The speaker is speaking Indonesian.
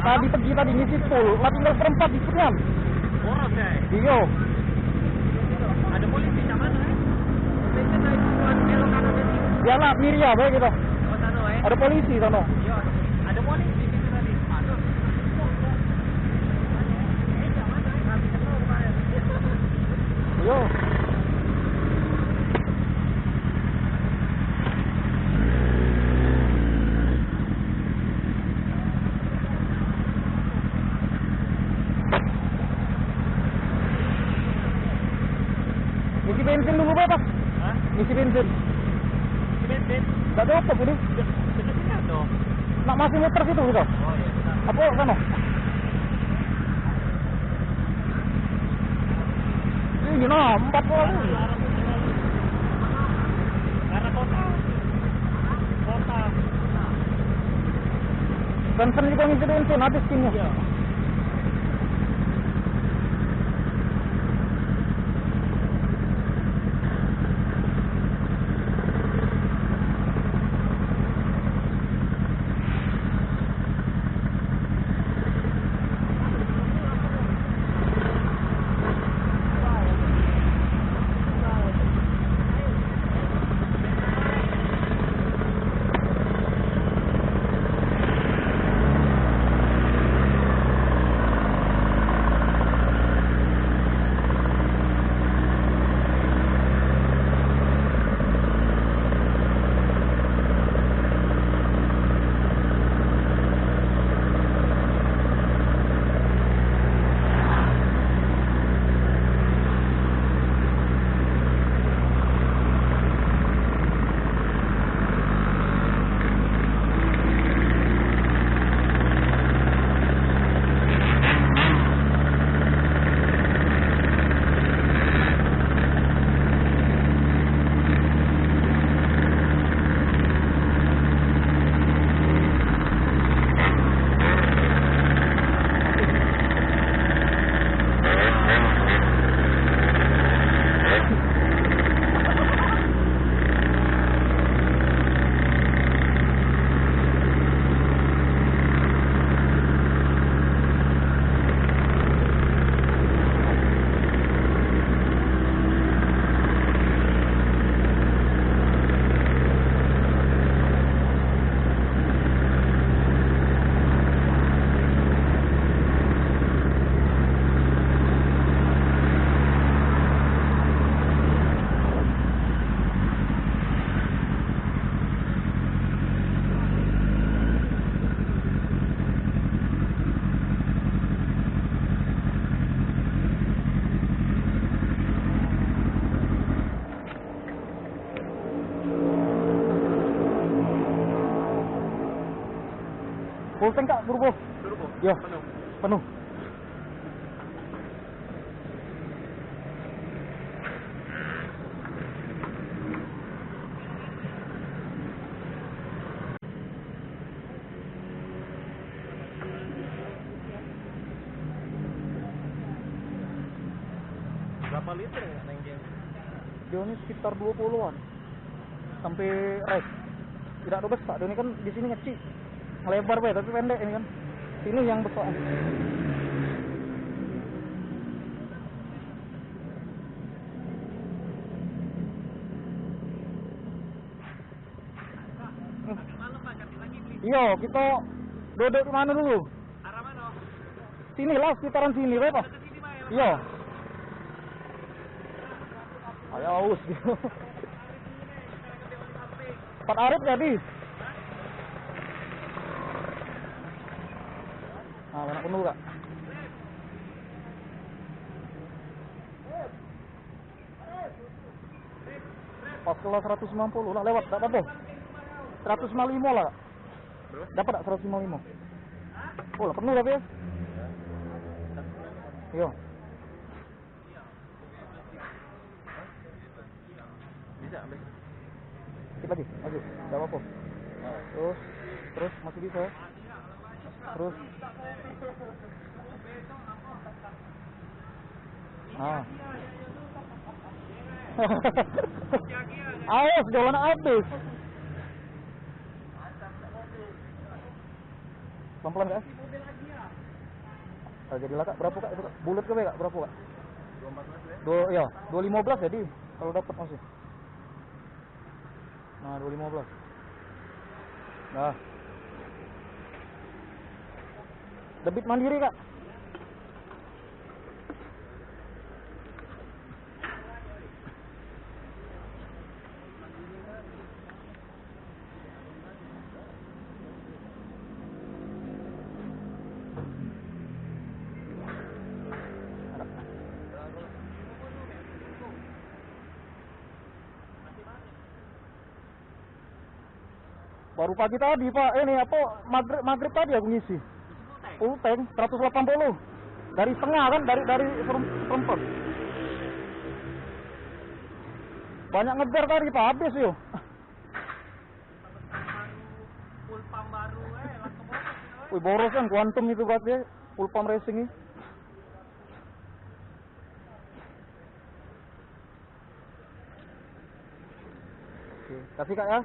Tadi pergi tadi ngisi full, lah tinggal berempat di Sunian. Boros ya. Iya. Ada polisi sama mana? Polisi naik buat belok kanan tadi. Biarlah Miria bae gitu. Oh sana Ada polisi sana. Iya, ada polisi di situ tadi. Aduh. Iya. Ngisi bensin dulu Pak. Hah? Ngisi bensin. Bensin. Enggak cukup ini. Benar dong. Nak masih muter situ gitu. Oh iya benar. Apa sana? Ini nah, 4 kali. Karena kota. Bensin juga ngisi bensin habis kini. Iya. Full tank Kak, turbo. Turbo. Ya, Penuh. penuh. Berapa liter ya neng dia? Dia ini sekitar 20-an. Sampai race. Tidak ada besar, dia ini kan di sini kecil. Lebar be, tapi pendek ini kan. Sini yang besar. Malam Pak, ganti lagi beli. Iya, kita duduk di mana dulu? Arah mana? Sini lah, sekitaran sini, be, Pak. Ke sini Pak ya. Iya. Ayo, aus gitu. Pak Arif jadi. Nah, banyak penuh Kak. Pas kelas 190 lah lewat, tak apa-apa. 155 lah. Dapat tak 155? Oh, lah penuh tapi ya. Iya. Bisa ambil. Dikit lagi, tak apa-apa. Terus masih bisa. Terus. Ah. Awas, jalan habis. Pelan-pelan Kak. Ah, jadilah kak, berapa kak itu kak? Bulat ke kak? Berapa kak? 214 ya? 215 jadi kalau dapat masih. Nah, 215. Nah. Debit mandiri kak. Baru pagi tadi pak, ini apa maghrib tadi aku ngisi. Full tank 180 dari tengah kan, dari seperempat. Banyak ngejar tadi pak, habis yuk. Full pump baru langsung boros. Wih boros kan, kuantum itu berarti ya, full pump racing ini. Oke, kasih kak ya.